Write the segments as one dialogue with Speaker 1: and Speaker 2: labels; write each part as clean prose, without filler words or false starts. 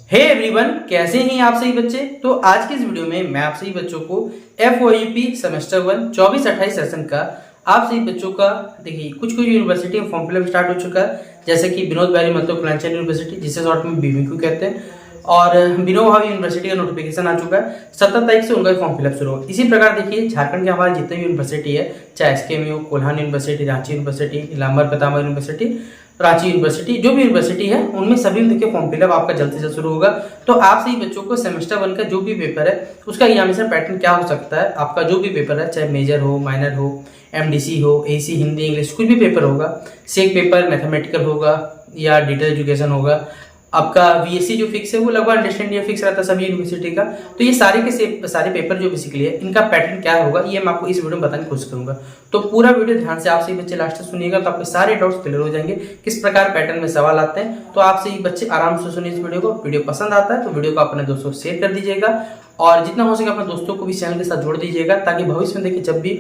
Speaker 1: Hey everyone, कैसे हैं आप सभी बच्चे। तो आज की इस वीडियो में मैं आप सभी बच्चों को FOUP सेमेस्टर 1 24-28 सेशन का आप सभी बच्चों का देखिए कुछ यूनिवर्सिटी में फॉर्म फिलअप स्टार्ट हो चुका है, जैसे कि विनोद भाई महतो खुलांचल यूनिवर्सिटी, जिसे शॉर्ट में BVQ कहते हैं, और विनोबा भावे यूनिवर्सिटी का नोटिफिकेशन आ चुका है। 17 तारीख से उनका फॉर्म फिलअप शुरू होगा। इसी प्रकार देखिए झारखंड के हमारे जितने भी यूनिवर्सिटी है, चाहे SKM हो, कोल्हान यूनिवर्सिटी, रांची यूनिवर्सिटी, इलाहाबाद पतामा यूनिवर्सिटी, रांची यूनिवर्सिटी, जो भी यूनिवर्सिटी है उनमें सभी में देखिए फॉर्म फिलअप आपका जल्द से जल्द शुरू होगा। तो आप सही बच्चों को सेमेस्टर 1 का जो भी पेपर है उसका एग्जामिनेशन पैटर्न क्या हो सकता है, आपका जो भी पेपर है, चाहे मेजर हो, माइनर हो, MDC हो, AC, हिंदी, इंग्लिश, कुछ भी पेपर होगा, सेक पेपर, मैथमेटिकल होगा या डिटेल एजुकेशन होगा, आपका VSC जो फिक्स है वो लगभग अंडरस्टैंड ये फिक्स रहता है सभी यूनिवर्सिटी का। तो ये सारे के सारे पेपर जो बेसिकली है इनका पैटर्न क्या होगा ये मैं आपको इस वीडियो में बताने की कोशिश करूंगा। तो पूरा वीडियो ध्यान से आप सही बच्चे लास्ट तक सुनिएगा, तो आपके सारे डाउट्स क्लियर हो जाएंगे किस प्रकार पैटर्न में सवाल आते हैं। तो आप सही बच्चे आराम से सुनिए इस वीडियो को। वीडियो पसंद आता है तो वीडियो को अपने दोस्तों को शेयर कर दीजिएगा और जितना हो सके अपने दोस्तों को भी चैनल के साथ जोड़ दीजिएगा, ताकि भविष्य में देखिए जब भी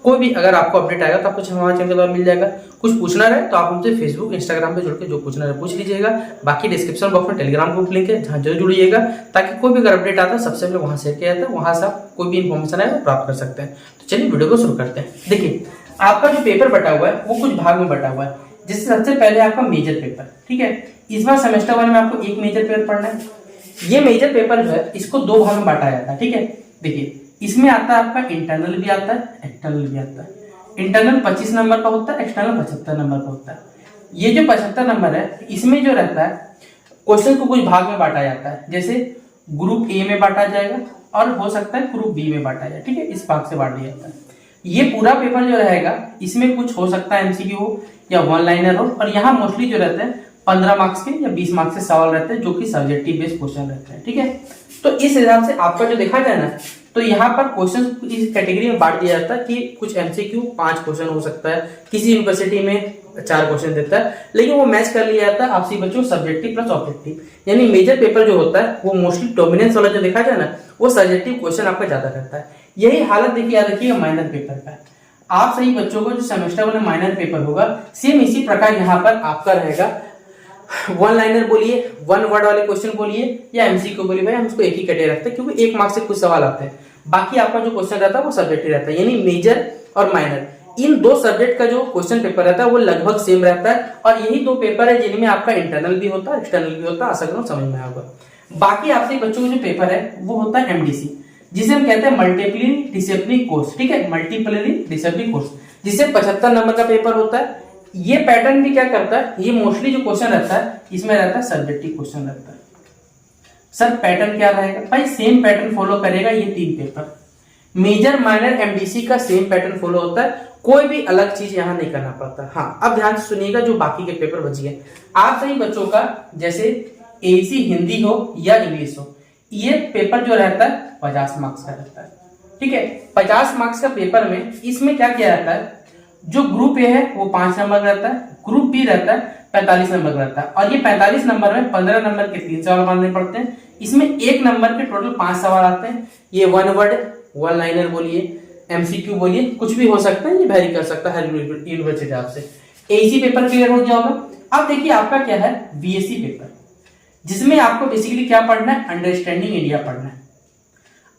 Speaker 1: कोई भी अगर आपको अपडेट आएगा तो आपको हमारे चैनल के द्वारा मिल जाएगा। कुछ पूछना रहे तो आप हमसे फेसबुक, इंस्टाग्राम पे जुड़ के जो पूछना रहे पूछ लीजिएगा। बाकी डिस्क्रिप्शन बॉक्स में टेलीग्राम ग्रुप लिंक है, जहाँ जरूर जुड़िएगा, ताकि कोई भी अगर अपडेट आता है सबसे पहले वहां शेयर किया जाता है, वहां से आप कोई भी इन्फॉर्मेशन है वो प्राप्त कर सकते हैं। तो चलिए वीडियो को शुरू करते हैं। देखिए आपका जो पेपर बटा हुआ है वो कुछ भाग में बटा हुआ है, जिससे सबसे पहले आपका मेजर पेपर, ठीक है। इस बार सेमेस्टर 1 में आपको एक मेजर पेपर पढ़ना है। ये मेजर पेपर जो है इसको दो भाग में बांटा जाता है, ठीक है। देखिए इसमें आता है आपका इंटरनल भी आता है, एक्सटर्नल भी आता है। इंटरनल 25 नंबर का होता है, एक्सटर्नल 75 नंबर का होता है। ये जो 75 नंबर है इसमें जो रहता है क्वेश्चन को कुछ भाग में बांटा जाता है, जैसे ग्रुप A में बांटा जाएगा और हो सकता है ग्रुप B में बांटा जाए, ठीक है। इस भाग से बांट दिया जाता है। ये पूरा पेपर जो रहेगा इसमें कुछ हो सकता है MCQ हो या वन लाइनर हो, और यहाँ मोस्टली जो रहते हैं 15 मार्क्स के या 20 मार्क्स के सवाल रहते हैं, जो कि सब्जेक्टिव बेस्ड क्वेश्चन रहते हैं, ठीक है। तो इस हिसाब से आपका जो देखा जाए ना, तो यहाँ पर क्वेश्चन इस कैटेगरी में बांट दिया जाता है कि कुछ MCQ 5 क्वेश्चन हो सकता है, किसी यूनिवर्सिटी में 4 क्वेश्चन देता है, लेकिन वो मैच कर लिया जाता है आपसी बच्चों सब्जेक्टिव प्लस ऑब्जेक्टिव। यानी मेजर पेपर जो होता है वो मोस्टली डोमिनेंस वाला जो देखा जाए ना, वो सब्जेक्टिव क्वेश्चन आपका ज्यादा करता है। यही हालत देखिए याद रखिएगा माइनर पेपर का। आप सही बच्चों को जो सेमेस्टर 1 में माइनर पेपर होगा सेम इसी प्रकार यहाँ पर आपका रहेगा। वन लाइनर बोलिए, वन वर्ड वाले क्वेश्चन बोलिए या MCQ बोलिए, भाई हम इसको एक ही कैटेगरी रखते हैं क्योंकि 1 मार्क्स से कुछ सवाल आते हैं। बाकी आपका जो क्वेश्चन रहता है वो सब्जेक्टिव रहता है, यानी मेजर और माइनर इन दो सब्जेक्ट का जो क्वेश्चन पेपर रहता है वो लगभग सेम रहता है। और यही दो पेपर है जिनमें आपका इंटरनल भी होता है, एक्सटर्नल भी होता है। आशा करूं समझ में आएगा। बाकी आपसे बच्चों का जो पेपर है वो होता है MDC, जिसे हम कहते हैं मल्टीपली डिसिप्लिनरी कोर्स, ठीक है। मल्टीपली डिसिप्लिनरी कोर्स, जिसे 75 नंबर का पेपर होता है। ये पैटर्न भी क्या करता है, ये मोस्टली जो क्वेश्चन रहता है इसमें रहता है सब्जेक्टिव क्वेश्चन रहता है। सर पैटर्न क्या रहेगा, भाई सेम पैटर्न फॉलो करेगा ये 3 पेपर। मेजर, माइनर, MDC का सेम पैटर्न फॉलो होता है, कोई भी अलग चीज यहां नहीं करना पड़ता। हाँ अब ध्यान से सुनिएगा जो बाकी के पेपर बच गए आप सही बच्चों का, जैसे AC हिंदी हो या इंग्लिश हो, ये पेपर जो रहता है 50 मार्क्स का रहता है, ठीक है। 50 मार्क्स का पेपर में इसमें क्या किया जाता है, जो ग्रुप A है वो 5 नंबर रहता है, ग्रुप B रहता है 45 नंबर रहता है, और ये 45 नंबर में 15 नंबर के 3 सवाल मानने पड़ते हैं। इसमें 1 नंबर के टोटल 5 सवाल आते हैं। ये वन वर्ड, वन लाइनर बोलिए, MCQ बोलिए, कुछ भी हो सकता है, ये वेरी कर सकता है हर यूनिवर्सिटी आपसे। AC पेपर क्लियर हो गया होगा। अब देखिए आपका क्या है VSC पेपर, जिसमें आपको बेसिकली क्या पढ़ना है, अंडरस्टैंडिंग इंडिया पढ़ना है।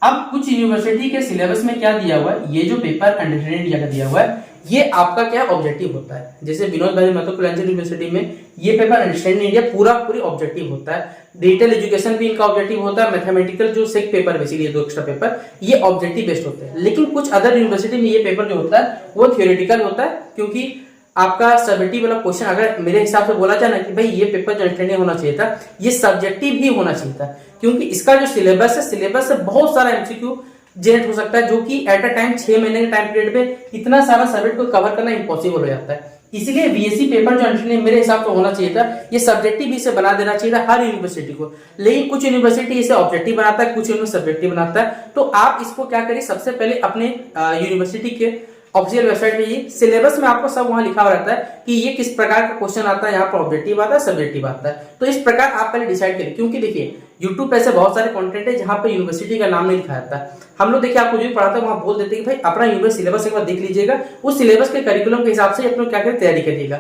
Speaker 1: अब कुछ यूनिवर्सिटी के सिलेबस में क्या दिया हुआ है, ये जो पेपर अंडरस्टैंडिंग इंडिया का दिया हुआ है ये आपका क्या ऑब्जेक्टिव होता है। जैसे विनोद भाई महतो खुलांचल यूनिवर्सिटी में ये पेपर अंडरस्टैंडिंग इंडिया पूरी ऑब्जेक्टिव होता है। डिजिटल एजुकेशन भी इनका ऑब्जेक्टिव होता है। मैथमेटिकल जो सेक पेपर बेसिकली 2 एक्स्ट्रा पेपर ये ऑब्जेक्टिव बेस्ड होते हैं। लेकिन कुछ अदर यूनिवर्सिटी में ये पेपर जो होता है वो थियोरेटिकल होता है, क्योंकि आपका सब्जेक्टिव वाला क्वेश्चन अगर मेरे हिसाब से बोला जाए ना कि भाई ये पेपर जो अंडरस्टैंडिंग होना चाहिए था ये सब्जेक्टिव ही होना चाहिए था, क्योंकि इसका जो सिलेबस है सिलेबस से बहुत सारा MCQ जनरेट हो सकता है, जो कि एट अ टाइम 6 महीने के टाइम पीरियड में इतना सारा सब्जेक्ट को कवर करना इम्पॉसिबल हो जाता है। इसलिए VSC पेपर जो अंडरस्टैंडिंग मेरे हिसाब से होना चाहिए था, ये सब्जेक्टिव इसे बना देना चाहिए था हर यूनिवर्सिटी को। लेकिन कुछ यूनिवर्सिटी इसे ऑब्जेक्टिव बनाता है, कुछ यूनिवर्सिटी सब्जेक्टिव बनाता है। तो आप इसको क्या करिए, सबसे पहले अपने यूनिवर्सिटी के ऑफिशियल वेबसाइट पे ये सिलेबस में आपको सब वहां लिखा हुआ रहता है कि ये किस प्रकार का क्वेश्चन आता है, यहाँ पर ऑब्जेक्टिव आता है, सब्जेक्टिव आता है। तो इस प्रकार आप पहले डिसाइड करिए, क्योंकि देखिए यूट्यूब पे ऐसे बहुत सारे कंटेंट है जहाँ पे यूनिवर्सिटी का नाम नहीं लिखा जाता है। हम लोग देखिए आपको जो भी पढ़ाता है वहां बोल देते हैं कि भाई अपना यूनिवर्सिटी सिलेबस एक बार देख लीजिएगा, उस सिलेबस के करिकुलम के हिसाब से अपने क्या करें तैयारी करिएगा।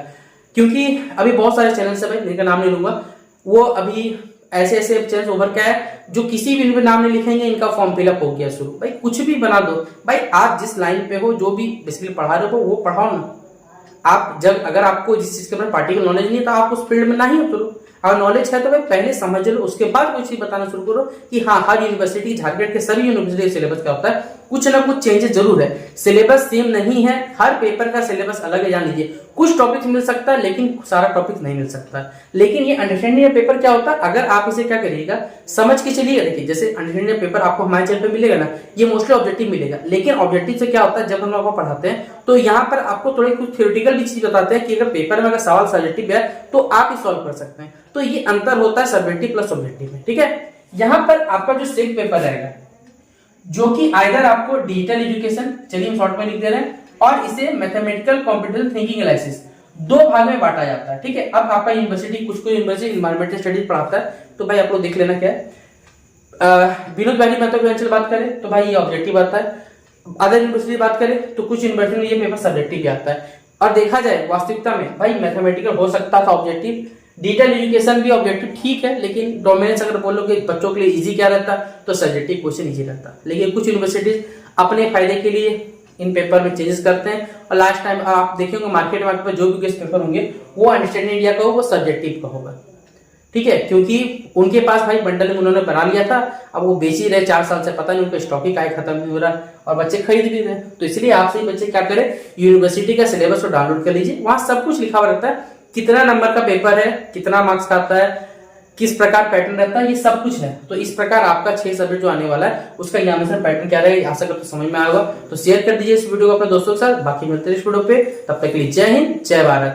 Speaker 1: क्योंकि अभी बहुत सारे चैनल है भाई, जिनका नाम नहीं लूंगा, वो अभी ऐसे ऐसे चेंज ओवर क्या है जो किसी भी नाम नहीं लिखेंगे इनका फॉर्म फिलअप हो गया शुरू। भाई कुछ भी बना दो, भाई आप जिस लाइन पे हो, जो भी बेसिकली पढ़ा रहे हो वो पढ़ाओ ना। आप जब अगर आपको जिस चीज के ऊपर पार्टिकुलर नॉलेज नहीं है तो आप उस फील्ड में ना ही उतरो। अगर नॉलेज है तो भाई पहले समझ लो, उसके बाद कोई चीज बताना शुरू करो कि हाँ हर यूनिवर्सिटी, झारखंड के सभी यूनिवर्सिटी का सिलेबस क्या होता है, कुछ ना कुछ चेंजेस जरूर है। सिलेबस सेम नहीं है, हर पेपर का सिलेबस अलग है। जान लीजिए कुछ टॉपिक मिल सकता है लेकिन सारा टॉपिक नहीं मिल सकता। लेकिन ये अंडरस्टैंडिंग पेपर क्या होता है, अगर आप इसे क्या करिएगा समझ के चलिएगा। देखिए जैसे अंडरस्टैंडिंग पेपर आपको हमारे चैनल पे मिलेगा ना, ये मोस्टली ऑब्जेक्टिव मिलेगा। लेकिन ऑब्जेक्टिव से क्या होता है, जब हम आपको पढ़ाते हैं तो यहाँ पर आपको थोड़ी कुछ थ्योरेटिकल भी चीज बताते हैं कि अगर पेपर में अगर सवाल सब्जेक्टिव है तो आप ही सॉल्व कर सकते हैं। तो ये अंतर होता है सब्जेक्टिव प्लस ऑब्जेक्टिव में। ठीक है, यहाँ पर आपका जो सेक पेपर रहेगा जो कि आइदर आपको डिजिटल एजुकेशन, चलिए हम शॉर्ट में लिख दे रहे हैं, और इसे मैथमेटिकल कॉम्पिटेंस थिंकिंग एनालिसिस, दो भाग में बांटा जाता है। ठीक है, अब आपका यूनिवर्सिटी कुछ यूनिवर्सिटी एनवायरमेंटल स्टडीज पढ़ाता है तो भाई आप लोग देख लेना क्या है। विनोद वैली मैथमेटिकल बात करें तो भाई ये ऑब्जेक्टिव आता है। अदर यूनिवर्सिटी बात करें तो कुछ यूनिवर्सिटी में ये पेपर सब्जेक्टिव भी आता है। और देखा जाए वास्तविकता में भाई मैथमेटिकल हो सकता था ऑब्जेक्टिव, डिजिटल एजुकेशन भी ऑब्जेक्टिव ठीक है, लेकिन डोमिनेंस अगर बोलो कि बच्चों के लिए इजी क्या रहता तो सब्जेक्टिव क्वेश्चन इजी रहता। लेकिन कुछ यूनिवर्सिटीज अपने फायदे के लिए इन पेपर में चेंजेस करते हैं, और लास्ट टाइम आप देखेंगे मार्केट में जो भी गेस्ट पेपर होंगे वो अंडरस्टैंडिंग इंडिया का हो, वो सब्जेक्टिव का होगा। ठीक है, क्योंकि उनके पास भाई बंडल में उन्होंने बना लिया था, अब वो बेच ही रहे 4 साल से, पता नहीं उनका स्टॉक ही काय खत्म नहीं हो रहा और बच्चे खरीद भी रहे। तो इसलिए आप सही बच्चे क्या करें, यूनिवर्सिटी का सिलेबस को डाउनलोड कर लीजिए, वहां सब कुछ लिखा हुआ रहता है, कितना नंबर का पेपर है, कितना मार्क्स का आता है, किस प्रकार पैटर्न रहता है, ये सब कुछ है। तो इस प्रकार आपका 6 सब्जेक्ट जो आने वाला है उसका एग्जामिनेशन पैटर्न क्या रहेगा, आशा करते समझ में आएगा। तो शेयर कर दीजिए इस वीडियो को अपने दोस्तों के साथ। बाकी मिलते हैं इस वीडियो पे, तब तक के लिए जय हिंद जय भारत।